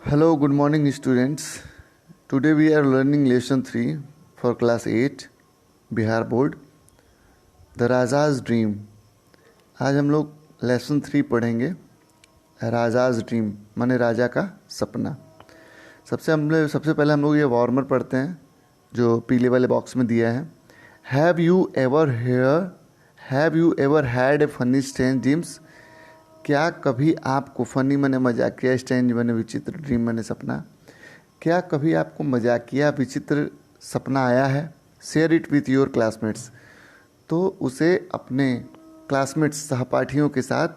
Hello, good morning, students. Today we are learning lesson 3 for class 8, Bihar Board, The Raja's Dream. आज हम लोग lesson 3 पढ़ेंगे, राजाज dream माने राजा का सपना। सबसे पहले हम लोग ये वार्मर पढ़ते हैं जो पीले वाले बॉक्स में दिया है। Have you ever had a funny strange dreams? क्या कभी आपको फनी मैंने मजाकिया, स्ट्रेंज मैंने विचित्र, ड्रीम मैंने सपना, क्या कभी आपको मजाकिया विचित्र सपना आया है? Share it with your classmates. तो उसे अपने क्लासमेट्स सहपाठियों के साथ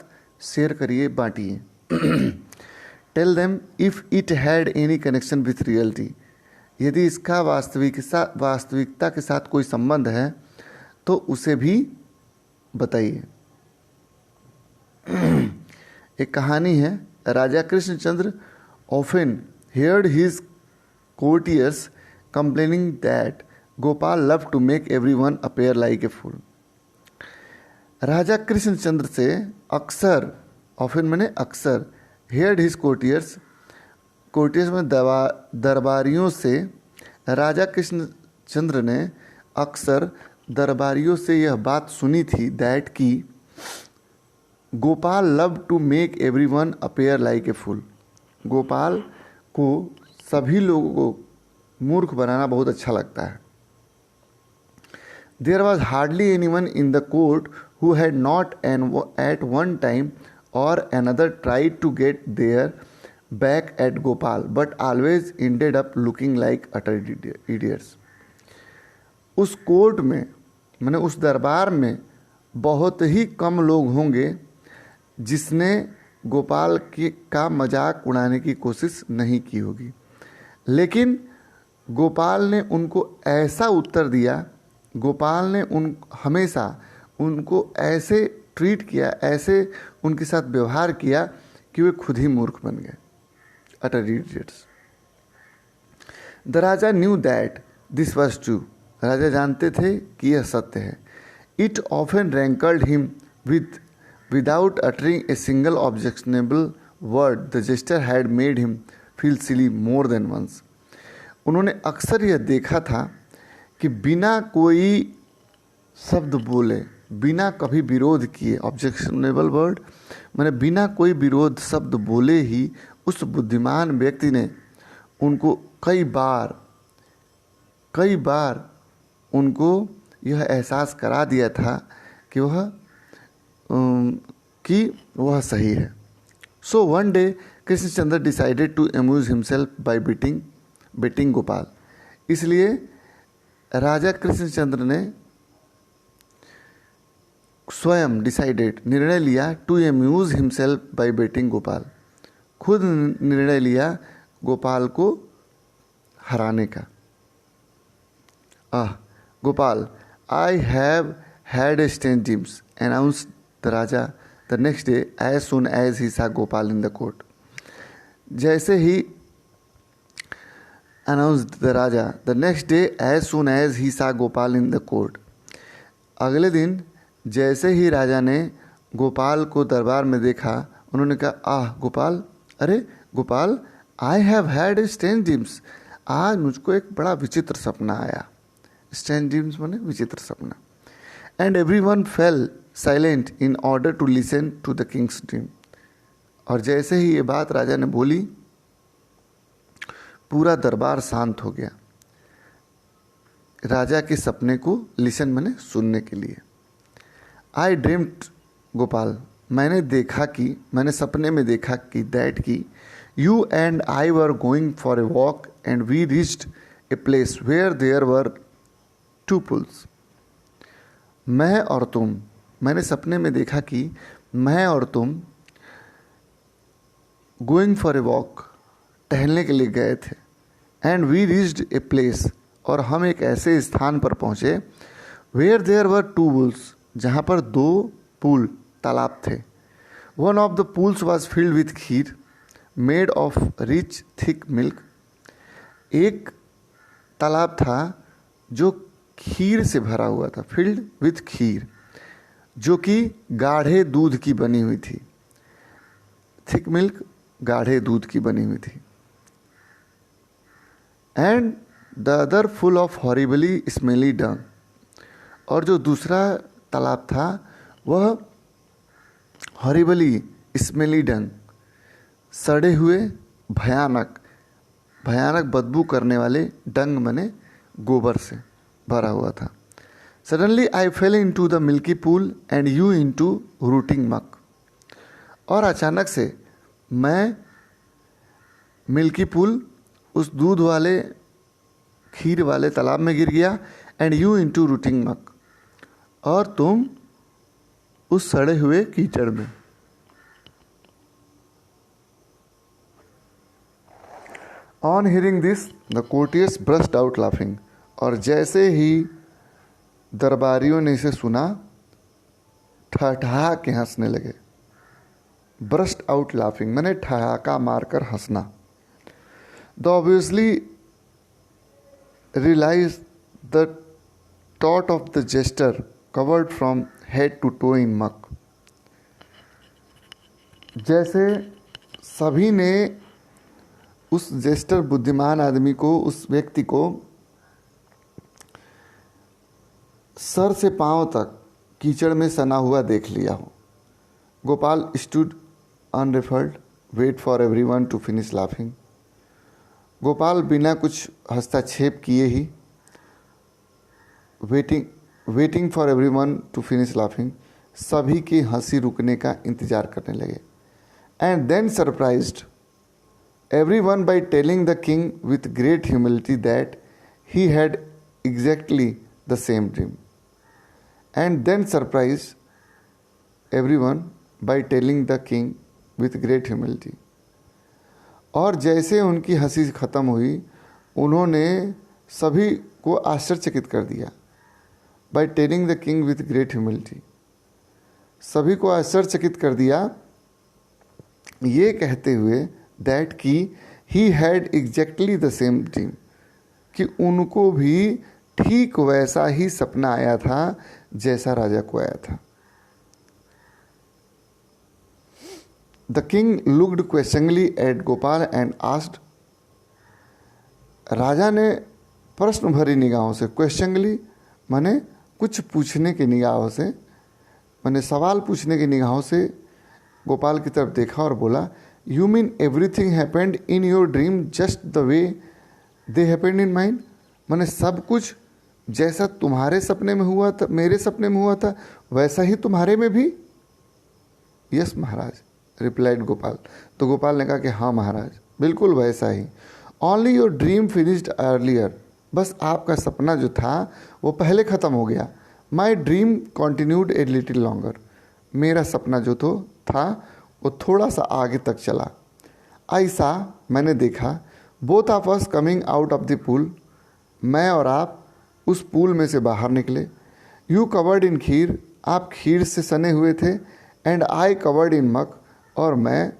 शेयर करिए, बांटिए। Tell them if it had any connection with reality. यदि इसका वास्तविकता के साथ कोई संबंध है तो उसे भी बताइए। एक कहानी है, राजा Krishnachandra often heard his courtiers complaining that Gopal loved to make everyone appear like a fool. राजा कृष्णचंद्र से अक्सर, often मैंने अक्सर, heard his courtiers में दरबारियों से, राजा कृष्णचंद्र ने अक्सर दरबारियों से यह बात सुनी थी that कि Gopal love to make everyone appear like a fool. Gopal को सभी लोगों को मूर्ख बनाना बहुत अच्छा लगता है। There was hardly anyone in the court who had not at one time or another tried to get their back at Gopal but always ended up looking like utter idiots. उस कोर्ट में मैंने उस दरबार में बहुत ही कम लोग होंगे जिसने गोपाल का मजाक उड़ाने की कोशिश नहीं की होगी, लेकिन गोपाल ने उनको ऐसा उत्तर दिया, गोपाल ने हमेशा उनको ऐसे ट्रीट किया, ऐसे उनके साथ व्यवहार किया कि वे खुद ही मूर्ख बन गए, utter idiots. The raja knew that this was true. राजा जानते थे कि यह सत्य है। It often rankled him Without uttering a single objectionable word, the gesture had made him feel silly more than once. उन्होंने अक्सर यह देखा था कि बिना कोई शब्द बोले, बिना कभी विरोध किए, ऑब्जेक्शनेबल वर्ड मैंने बिना कोई विरोध शब्द बोले ही उस बुद्धिमान व्यक्ति ने उनको कई बार उनको यह एहसास करा दिया था कि वह सही है। So one day Krishnachandra decided to amuse himself by beating Gopal. इसलिए राजा कृष्णचंद्र ने स्वयं निर्णय लिया to amuse himself by beating Gopal, खुद निर्णय लिया गोपाल को हराने का। Gopal, I have had a strange dreams, announced the Raja the next day as soon as he saw Gopal in the court. जैसे ही announced the Raja the next day as soon as he saw Gopal in the court. अगले दिन जैसे ही राजा ने गोपाल को दरबार में देखा, उन्होंने कहा, गोपाल, अरे Gopal, I have had a strange dreams. आज मुझको एक बड़ा विचित्र सपना आया। स्ट्रेंज ड्रीम्स माने विचित्र सपना। And everyone fell silent in order to listen to the king's dream. और जैसे ही ये बात राजा ने बोली, पूरा दरबार शांत हो गया राजा के सपने को लिसन मैंने सुनने के लिए। आई ड्रीम्ड गोपाल, मैंने सपने में देखा कि दैट की you and I were going for a walk and we reached a place where there were two pools. मैंने सपने में देखा कि मैं और तुम गोइंग फॉर ए वॉक, टहलने के लिए गए थे, and we reached a place, और हम एक ऐसे स्थान पर पहुँचे, where there were two pools, जहाँ पर 2 पूल तालाब थे। One of the pools was filled with kheer made of rich thick milk. एक तालाब था जो खीर से भरा हुआ था, फिल्ड विथ खीर, जो कि गाढ़े दूध की बनी हुई थी। थिक मिल्क गाढ़े दूध की बनी हुई थी। And the other full of horribly smelly dung, और जो दूसरा तालाब था वह हॉरिबली स्मेली डंग, सड़े हुए भयानक भयानक बदबू करने वाले डंग मने गोबर से भरा हुआ था। Suddenly I fell into the milky pool and you into rotting muck, और अचानक से मैं मिल्की पूल, उस दूध वाले खीर वाले तालाब में गिर गया, and you into rotting muck, और तुम उस सड़े हुए कीचड़ में। On hearing this the courtiers burst out laughing, और जैसे ही दरबारियों ने इसे सुना ठहाका के हंसने लगे। ब्रस्ट आउट लाफिंग मैंने ठहाका मारकर हंसना। The obviously realize the thought of the jester covered from head to toe in muck, जैसे सभी ने उस जेस्टर बुद्धिमान आदमी को, उस व्यक्ति को सर से पांव तक कीचड़ में सना हुआ देख लिया हो। Gopal stood unruffled, wait for everyone to finish laughing. Gopal बिना कुछ हस्तक्षेप किए ही waiting for everyone to finish laughing, सभी की हंसी रुकने का इंतजार करने लगे। And then surprised everyone by telling the king with great humility that he had exactly the same dream. And then surprised everyone by telling the king with great humility. और जैसे उनकी हंसी ख़त्म हुई, उन्होंने सभी को आश्चर्यचकित कर दिया। By telling the king with great humility, सभी को आश्चर्यचकित कर दिया ये कहते हुए दैट कि he had exactly the same dream, कि उनको भी ठीक वैसा ही सपना आया था जैसा राजा को आया था। The king looked questioningly at Gopal and asked, राजा ने प्रश्न भरी निगाहों से, क्वेश्चनिंगली माने कुछ पूछने की निगाहों से, माने सवाल पूछने की निगाहों से गोपाल की तरफ देखा और बोला, You mean everything happened in your dream just the way they happened in mine? माने सब कुछ जैसा तुम्हारे सपने में हुआ था, मेरे सपने में हुआ था, वैसा ही तुम्हारे में भी? Yes Maharaj, replied Gopal. तो गोपाल ने कहा कि हाँ महाराज, बिल्कुल वैसा ही। Only your dream finished earlier, बस आपका सपना जो था वो पहले ख़त्म हो गया। My dream continued a little longer, मेरा सपना जो तो था वो थोड़ा सा आगे तक चला। आई सा, मैंने देखा, both of us coming out of the pool, मैं और आप उस पूल में से बाहर निकले। यू कवर्ड इन खीर, आप खीर से सने हुए थे। एंड आई कवर्ड इन मक, और मैं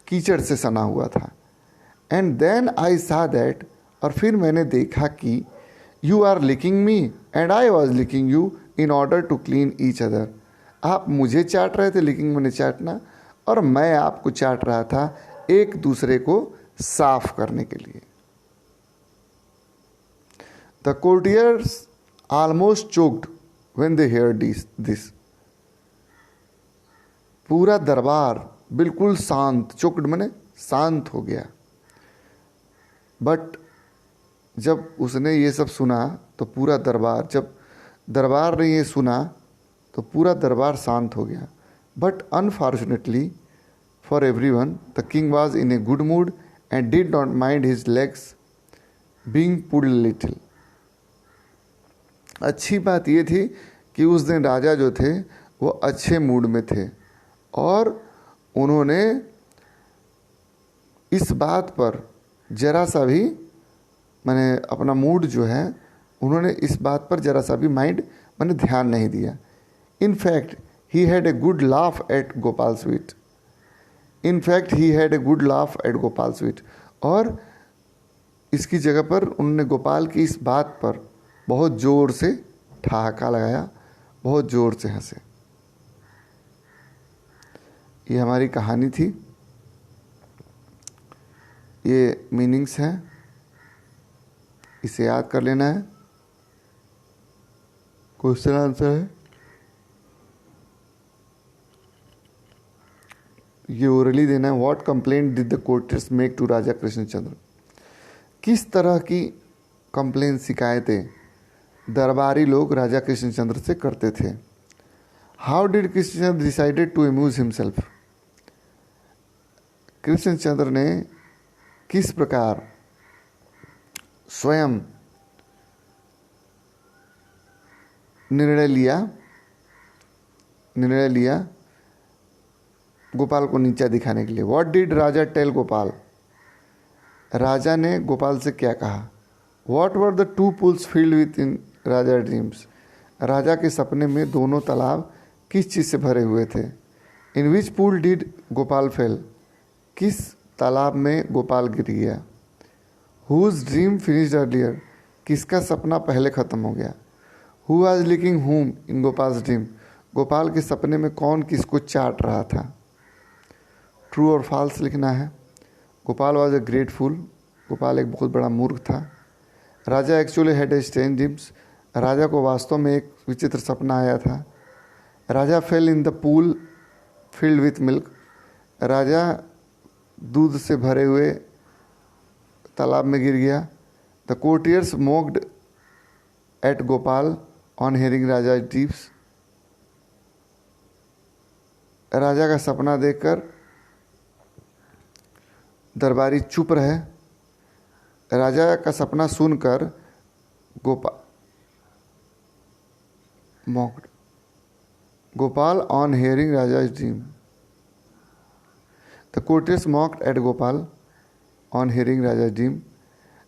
कीचड़ से सना हुआ था। एंड देन आई सा दैट, और फिर मैंने देखा कि you are licking me and I was licking you in order to clean each other, आप मुझे चाट रहे थे, लिकिंग मैंने चाटना, और मैं आपको चाट रहा था एक दूसरे को साफ करने के लिए। The courtiers almost choked when they hear this, पूरा दरबार बिल्कुल शांत, चोक्ड मैंने शांत हो गया। बट जब उसने ये सब सुना तो पूरा दरबार, जब दरबार ने ये सुना तो पूरा दरबार शांत हो गया। But unfortunately for everyone the king was in a good mood and did not mind his legs being pulled little. अच्छी बात ये थी कि उस दिन राजा जो थे वो अच्छे मूड में थे, और उन्होंने इस बात पर जरा सा भी, मैंने अपना मूड जो है, उन्होंने इस बात पर जरा सा भी मैंने ध्यान नहीं दिया। In fact, he had a good laugh at Gopal's wit. In fact, he had a good laugh at Gopal's wit. और इसकी जगह पर उन्होंने गोपाल की इस बात पर बहुत ज़ोर से ठहाका लगाया, बहुत ज़ोर से हंसे। ये हमारी कहानी थी। ये मीनिंग्स हैं, इसे याद कर लेना है। क्वेश्चन आंसर है, ये ओरली देना है। What complaint did the courtiers make to Raja Krishnachandra? किस तरह की कंप्लेन, शिकायतें दरबारी लोग राजा कृष्णचंद्र से करते थे? How did Krishnachandra decided to amuse himself? Krishnachandra ने किस प्रकार स्वयं निर्णय लिया गोपाल को नीचा दिखाने के लिए? What did Raja tell Gopal? राजा ने गोपाल से क्या कहा? What were the two pools filled with in Raja dreams? राजा के सपने में दोनों तालाब किस चीज़ से भरे हुए थे? In which pool did Gopal fell? किस तालाब में गोपाल गिर गया? Whose dream finished earlier? किसका सपना पहले खत्म हो गया? Who was licking whom in Gopal's dream? Gopal के सपने में कौन किसको चाट रहा था? ट्रू और फॉल्स लिखना है। Gopal was a great fool, Gopal एक बहुत बड़ा मूर्ख था। Raja actually had a strange dreams, राजा को वास्तव में एक विचित्र सपना आया था। Raja fell in the pool filled with milk, राजा दूध से भरे हुए तालाब में गिर गया। The courtiers mocked at Gopal on hearing Raja dreams, राजा का सपना देखकर दरबारी चुप रहे। राजा का सपना सुनकर Gopal on hearing Raja dream, the courtiers mocked at Gopal on hearing Raja dream,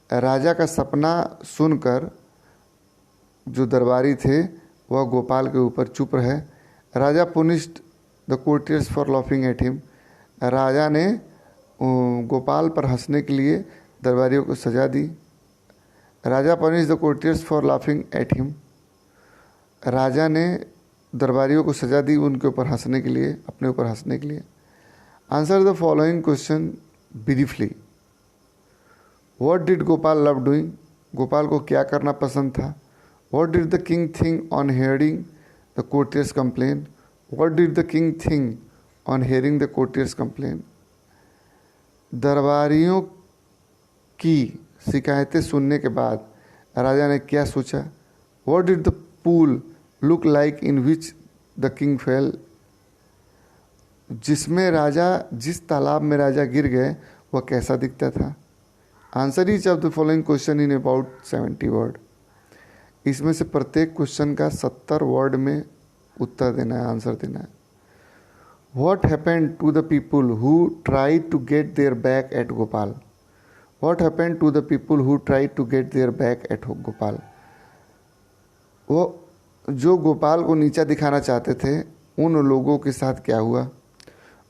राजा का सपना सुनकर जो दरबारी थे वह गोपाल के ऊपर चुप रहे। Raja punished the courtiers for laughing at him, राजा ने गोपाल पर हंसने के लिए दरबारियों को सजा दी। Raja punish the courtiers for laughing at him, राजा ने दरबारियों को सजा दी उनके ऊपर हंसने के लिए, अपने ऊपर हंसने के लिए। Answer the following question briefly. What did Gopal love doing? Gopal को क्या करना पसंद था? What did the king think on hearing the courtiers complain? What did the king think on hearing the courtiers complain? दरबारियों की शिकायतें सुनने के बाद राजा ने क्या सोचा? What did the pool look like in which the king fail? जिस तालाब में राजा गिर गए वह कैसा दिखता था? Answer each of the following question in about 70 word. इसमें से प्रत्येक क्वेश्चन का 70 वर्ड में उत्तर देना है, आंसर देना है। What happened to the people who tried to get their back at Gopal? What happened to the people who tried to get their back at Gopal? वो जो गोपाल को नीचा दिखाना चाहते थे उन लोगों के साथ क्या हुआ?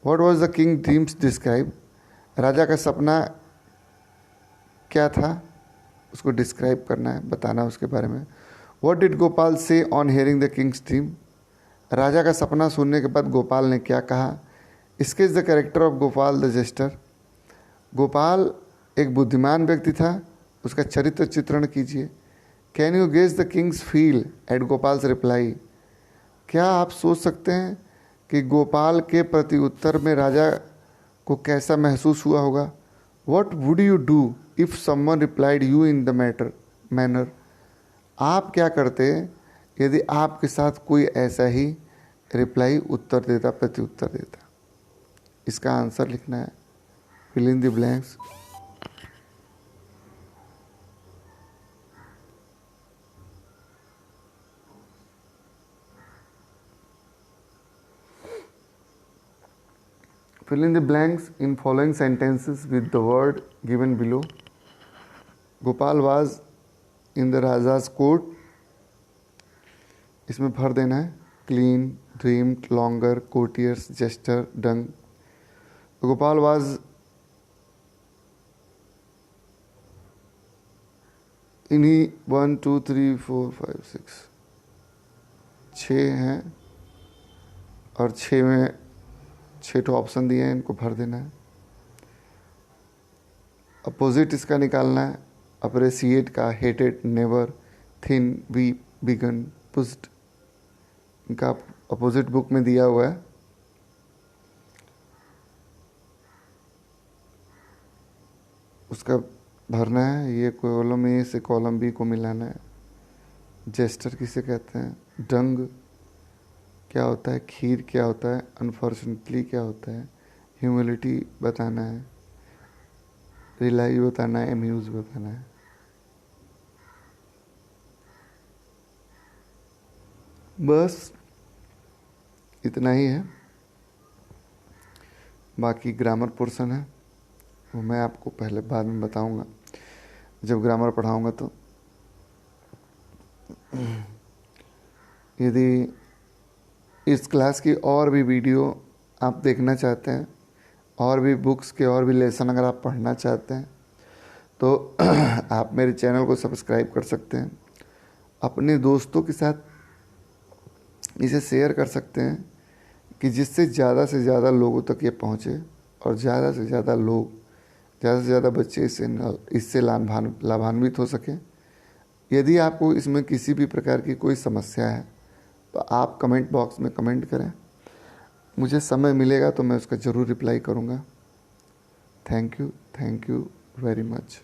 What was the king dreams describe? राजा का सपना क्या था उसको डिस्क्राइब करना है, बताना उसके बारे में। What did Gopal say on hearing the king's dream? राजा का सपना सुनने के बाद गोपाल ने क्या कहा? Sketch the character of Gopal the jester. Gopal एक बुद्धिमान व्यक्ति था, उसका चरित्र चित्रण कीजिए। Can you guess the king's feel at Gopal's reply? क्या आप सोच सकते हैं कि गोपाल के प्रति उत्तर में राजा को कैसा महसूस हुआ होगा? What would you do if someone replied you in the manner? आप क्या करते यदि आपके साथ कोई ऐसा ही रिप्लाई उत्तर देता, प्रति उत्तर देता? इसका आंसर लिखना है, fill in the blanks. Fill in the blanks in following sentences with the word given below. Gopal was in the Raja's court. इसमें भर देना है clean, dreamed, longer, courtiers, jester, dung. Gopal was in ही 1 2 3 4 5 6 6 हैं और 6 में 6 तो option दिए हैं, इनको भर देना है। अपोजिट इसका निकालना है, अप्रिसिएट का hated, never, thin, weep, began, pushed, इनका अपोजिट बुक में दिया हुआ है। उसका भरना है। ये कॉलम ए से कॉलम बी को मिलाना है। जेस्टर किसे कहते हैं, डंग क्या होता है, खीर क्या होता है, अनफॉर्चुनेटली क्या होता है, ह्यूमिलिटी बताना है, रियलाइज बताना है, एम्यूज बताना है। बस इतना ही है। बाकी ग्रामर पोर्शन है, वो मैं आपको पहले बाद में बताऊंगा जब ग्रामर पढ़ाऊंगा। तो यदि इस क्लास की और भी वीडियो आप देखना चाहते हैं, और भी बुक्स के और भी लेसन अगर आप पढ़ना चाहते हैं, तो आप मेरे चैनल को सब्सक्राइब कर सकते हैं। अपने दोस्तों के साथ इसे शेयर कर सकते हैं कि जिससे से ज़्यादा लोगों तक ये पहुँचे और ज़्यादा से ज़्यादा बच्चे इससे लाभान्वित हो सकें। यदि आपको इसमें किसी भी प्रकार की कोई समस्या है तो आप कमेंट बॉक्स में कमेंट करें, मुझे समय मिलेगा तो मैं उसका ज़रूर रिप्लाई करूँगा। Thank you very much.